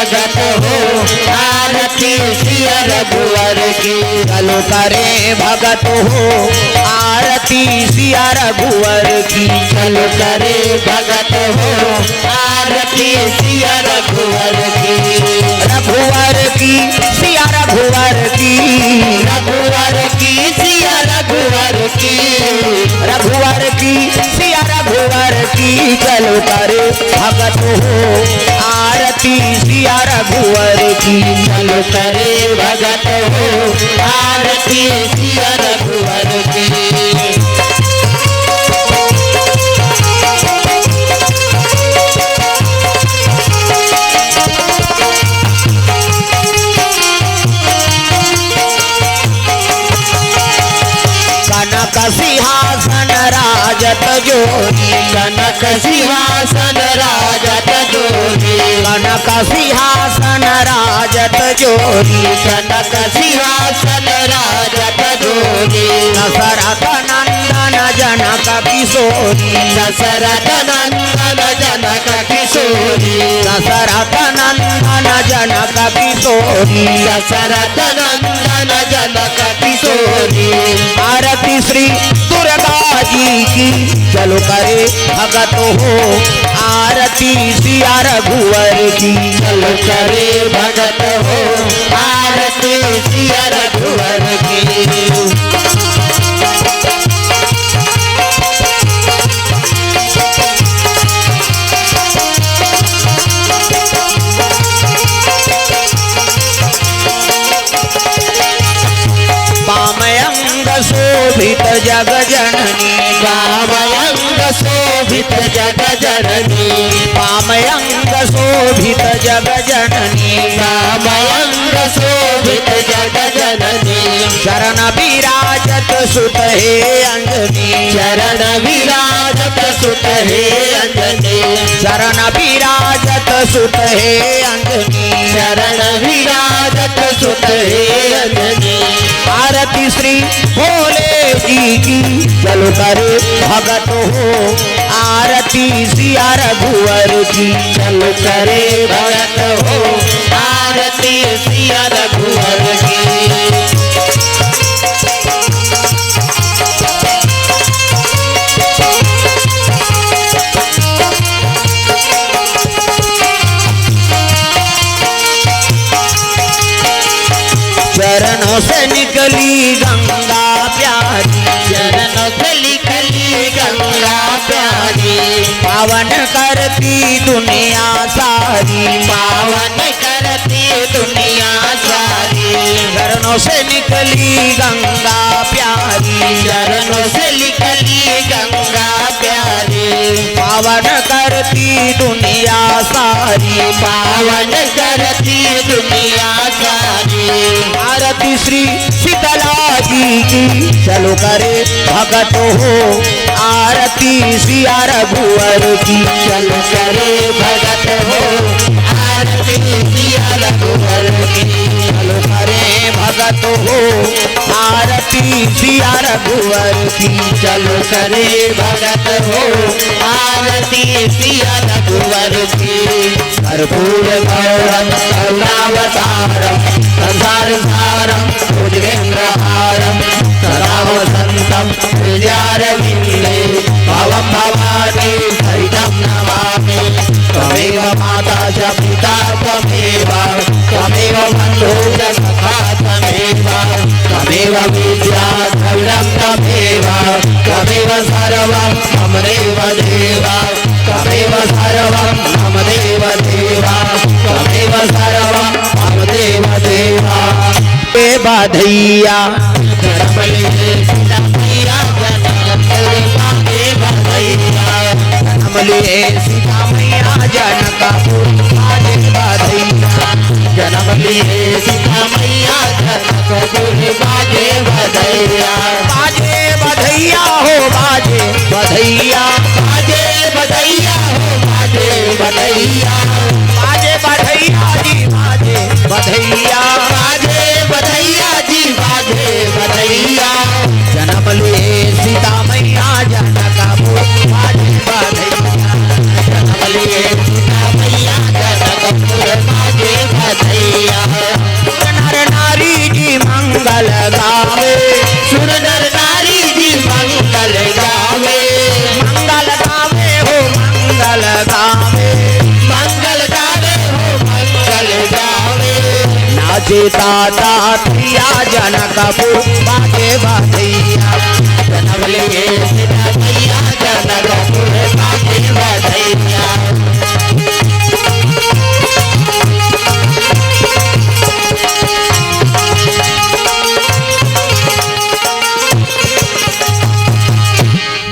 भगत हो आरती सिया रघुवर की। चलो करे भगत हो आरती सिया रघुवर की। चलो करे भगत हो आरती सिया रघुवर की। रघुवर की सिया रघुवर की। रघुवर की सिया रघुवर की। रघुवर की सिया रघुवर की। चलो करे भगत हो आरती सिया रघुवर की। चलो करे भगत हो आरती सिया रघुवर की। कनक सिंहासन राजत जोरी। कनक सिंहासन राजत जोरी। कनक सिंहासन राजत जोरी। कनक सिंहासन राजत जोरी। दशरथ नंदन जनक किशोरी। दशरथ नंदन जनक किशोरी। दशरथ नंदन जनक किशोरी। दशरथ नंदन जनक किशोरी। आरती श्री दुर्गा जी की। चलो करे भगत हो आरती सिया रघुवर की। चलो करे भगत हो आरती सिया रघुवर की। वामयंग शोभित जग जननी। वामयंग शोभित जग जननी। वामयंग शोभित जग जननी। वामयंग शोभित जग जननी। चरण विराजत सुत हे अंजनी। चरण विराजत सुत हे अंजनी। चरण विराजत सुत हे अंजनी। चरण विराजत सुत हे अंजनी। आरती श्री भोले जी की। चलो करे भगत हो आरती सिया रघुवर की। चलो करे भगत हो आरती सिया रघुवर की। चरणों से निकली गंगा प्यारी। चरणों से निकली गंगा प्यारी। पावन करती दुनिया सारी। पावन करती दुनिया सारी। चरणों से निकली गंगा प्यारी। चरणों से निकली गंगा प्यारी। पावन करती दुनिया सारी। पावन करती दुनिया सारी। आरती श्री शीतला जी की। चलो करे भगत हो आरती सिया रघुवर की। चलो करे भगत हो आरती सिया रघुवर की। चलो करे भगत हो आरती सिया रघुवर की। चलो करे भगत हो आरती सिया रघुवर की। कर्पूर गौरम करुणावतारम संसार सारम भुजगेन्द्रहारम सदा वसंतम हृदयारविंदे भवं भवानी सहितं नमामि। त्वमेव माता च पिता त्वमेव त्वमेव बन्धु च सखा त्वमेव त्वमेव विद्या द्रविणं त्वमेव त्वमेव सर्वं मम देव देव त्वमेव सर्वं मम देव देव त्वमेव सर्वं मम देव देव। ए बाधैया अमले सीता मैया जनकपुर बाजे बाधैया। जन्म लिए सीता मैया जनकपुर बाजे बधैया। बाजे बधैया हो बाजे बधैया। बाजे बधैया हो बाजे बधैया। बाजे बधैया जी बाजे बधैया। बाजे बधैया जी बाजे बधैया। जन्म लिए सीता मैया जनकपुर बाजे बधैया। जन्म लिए सीता मैया जनकपुर बाजे मंगल गावे, सुर नर नारी जी मंगल गावे, मंगल गावे हो मंगल गावे, मंगल गावे हो मंगल गावे। नाचे ताता प्रिया जनकपुर बाजे बधैया, जन्म लिए सीता मैया जनकपुर बाजे बधैया।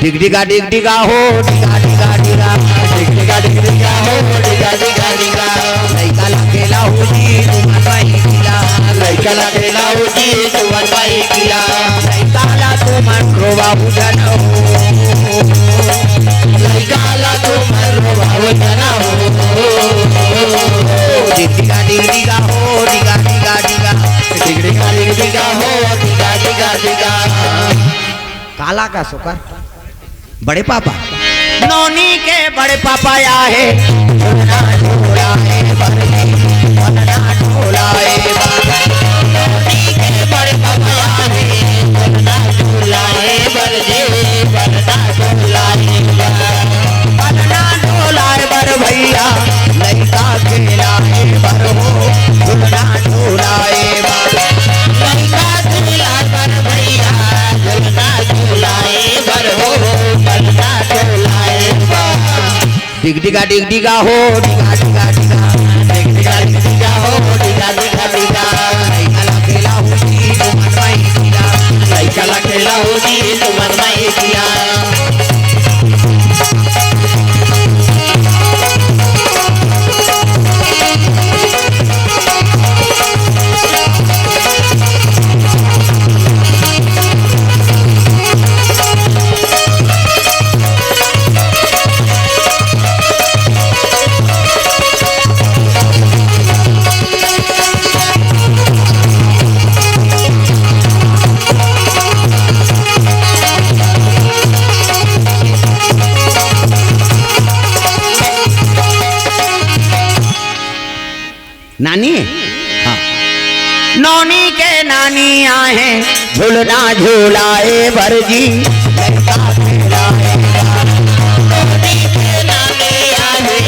डिगडिगा डिगडिगा हो डिगा डिगा डिगा, डिगडिगा डिगडिगा हो डिगा डिगा डिगा। लइका लखेला हो जी तुमन भाई किला, लइका लखेला हो जी तुमन भाई किला, लइका ला तुमन रोवा बुझन हो, लइका ला तुमन रोवा बुझन हो। डिगडिगा डिगडिगा हो डिगा डिगा डिगा, डिगडिगा डिगडिगा हो डिगा डिगा डिगा। काला का सुकर बड़े पापा, नौनी के बड़े पापा आए, झूलना झूलाए बरजी, बनना झूलाए नौनी के बड़े पापा आए, बनना झूलाए बरजे, बनना झूलाए बनना झूलाए बर भैया, लइका खेलाए बर हो, झूलना झूलाए लइका झूलाए बर भैया, झूलना झूलाए बर हो, बनना झूलाए डिगडिगा डिगडिगा हो डिगा डिगा डिगा, डिगडिगा डिगडिगा हो डिगा डिगा डिगा। लइका लखेला हो जी तुमन भाई किला, लइका लखेला हो जी तुमन भाई किला। नानी हाँ। नौनी के नानी आए, झूलना झूलाए बरजी, लइका खेलाए नौनी के नानी आए,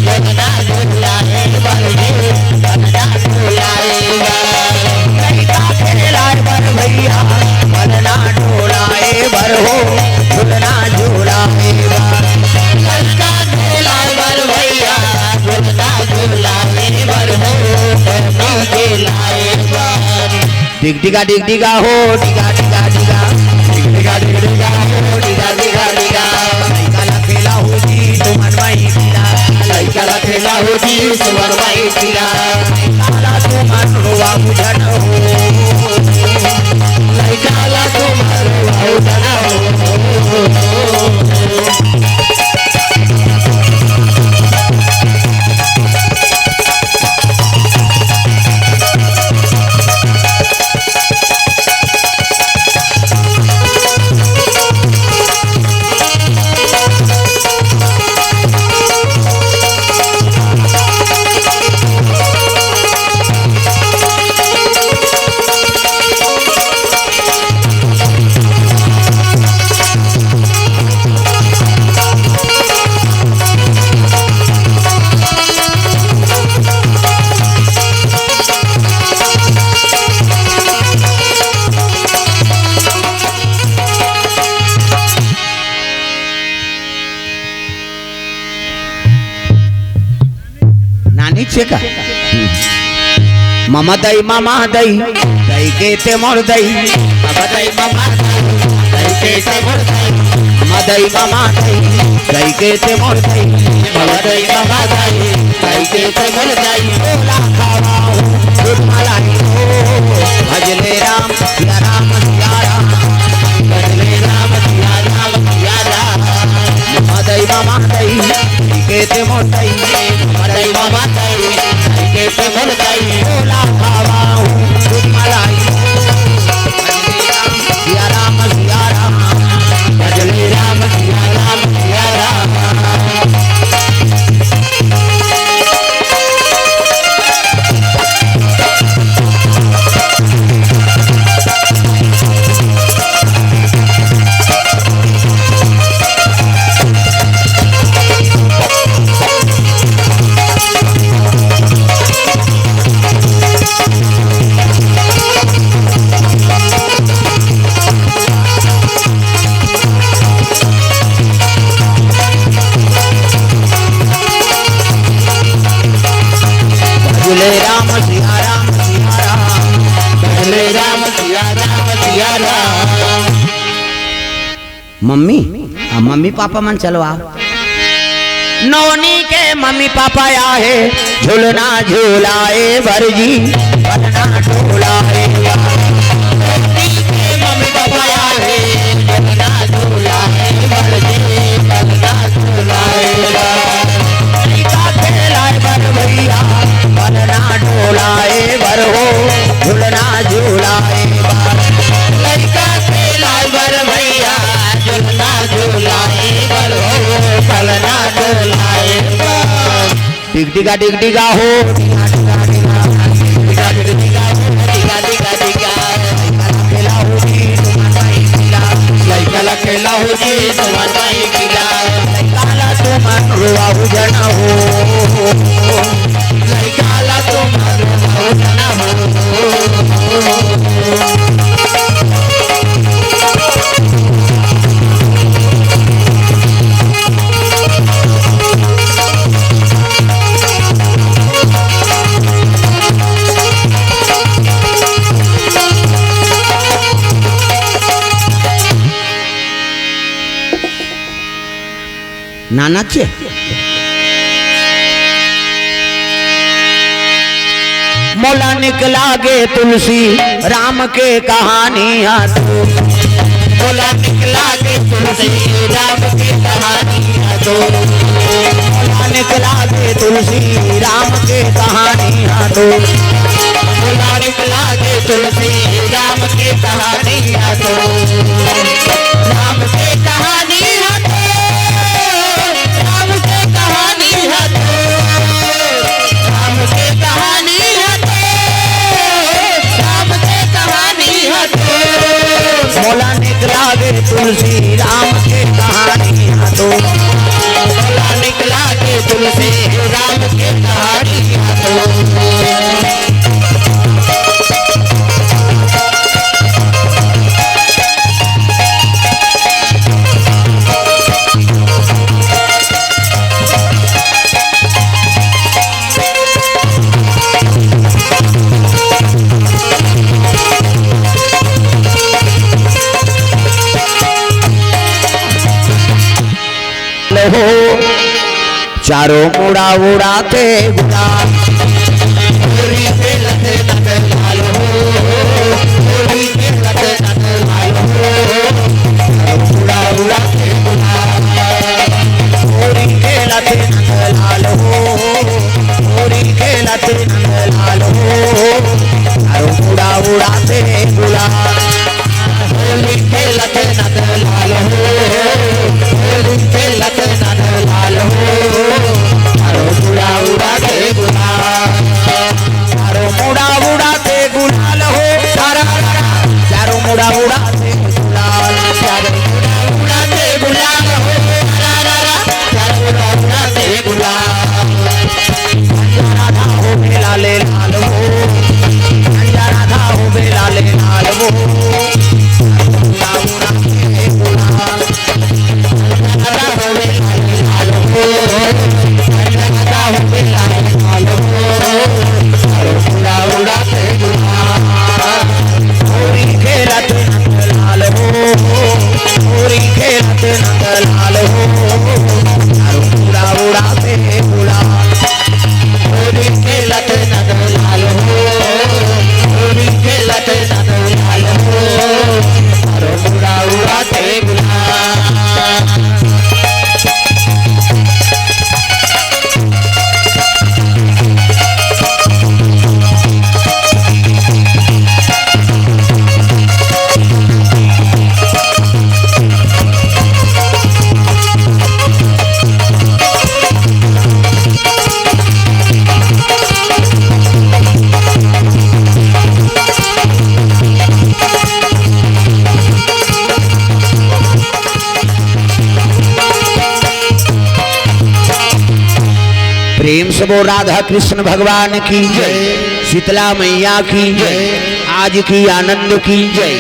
झूलना झूलाए बरजे, बनना झूलाए लइका खेलाए बर भैया, बनना झूलाए बर हो, झूलना झूलाए लइका झूलाए बर भैया, झूलना झूलाए बर हो, बनना झूलाए डिगडिगा डिगडिगा हो डिगा डिगा डिगा, डिगडिगा डिगडिगा हो डिगा डिगा डिगा। लइका लखेला हो जी तुमन भाई किला, लइका लखेला हो जी तुमन भाई किला, काला तुमन रोवा बुझन हो, लइका ला तुमन रोवा बुझन हो। नीचे का मामा दई दई के ते मोर दई मामा दई दई के ते मोर दई मामा दई के ते मोर दई मामा दई दई के ते मोर दई बोला खावा दूध मलाई हो भजले राम सिया राम सिया राम भजले राम सिया राम सिया राम मामा दई के ते मोर दई मामा दई के ते मोर दई बोला खावा दूध मलाई भजले राम सिया राम सिया राम भजले राम सिया राम सिया राम। भले Ram Siya Ram Siya Ram. Mummy mummy papa मन चलो आओ। नौनी के मम्मी पापा आए झूलना झूलाए भरजी पलना ढोलाए। नौनी के मम्मी पापा आए झूलना झूलाए भरजी पलना झूलाए। लइका खेलाए बर भैया पलना ढोलाए बर हो झूलना झूलाए बर। लड़का खेलाए बर भैया झूलना झूलाए बर हो पलना झूलाए बर। डिगडिगा डिगडिगा हो डिगा डिगा हो डिगा डिगा डिगा खेला हो जी तुम माई खिला। लड़का खेला हो जी तुमान माई खिला। काला तुम रुआ जना हो लड़का तुमान जना हो। नाना चे मोला निकला गे तुलसी राम के कहानी हाथ। बोला निकला के तुलसी राम की कहानी दो। मोला निकला गे तुलसी राम के कहानी हाथ। बोला निकला के तुलसी राम की कहानी दो। राम की कहानी दो। राम की कहानी दो। राम की कहानी दो। राम की कहानी दो। मोला निकला गे तुलसी राम के कहानी हाथ। बोला निकला के तुलसी राम की कहानी दो। हो चारों मुड़ा उड़ाते गुलाब। होली पे लते नट लाल हो। होली पे लते नट लाल हो। उड़ा उड़ा के गुलाब। होरी खेलते नंद लाल हो होरी खेलते नंद लाल हो चारों मुड़ा उड़ाते गुलाब। होली पे लते नट लाल हो। होली पे लते नट लाल हो। उड़ा उड़ा के गुलाब। चारों मुड़ा उड़ाते गुलाल हो चारों मुड़ा उड़ाते गुलाल। चारों उड़ा उड़ा के गुलाब हो। चारों उड़ा उड़ा के गुलाब। राधा हो बेलाले लाल हो राधा हो बेलाले लाल हो उड़ा उड़ाते गुलाल। राधा हो बेलाले लाल हो। राधा हो बेलाले लाल हो। उड़ा उड़ा के गुलाब। होरी खेलते नंद लाल हो होरी खेलते नंद लाल हो चारों मुड़ा उड़ाते गुलाल। होली के लते नट लाल हो। होली के लते नट लाल हो। उड़ा उड़ा के गुलाब। प्रेम से वो राधा कृष्ण भगवान की जय, शीतला मैया की जय, आज की आनंद की जय।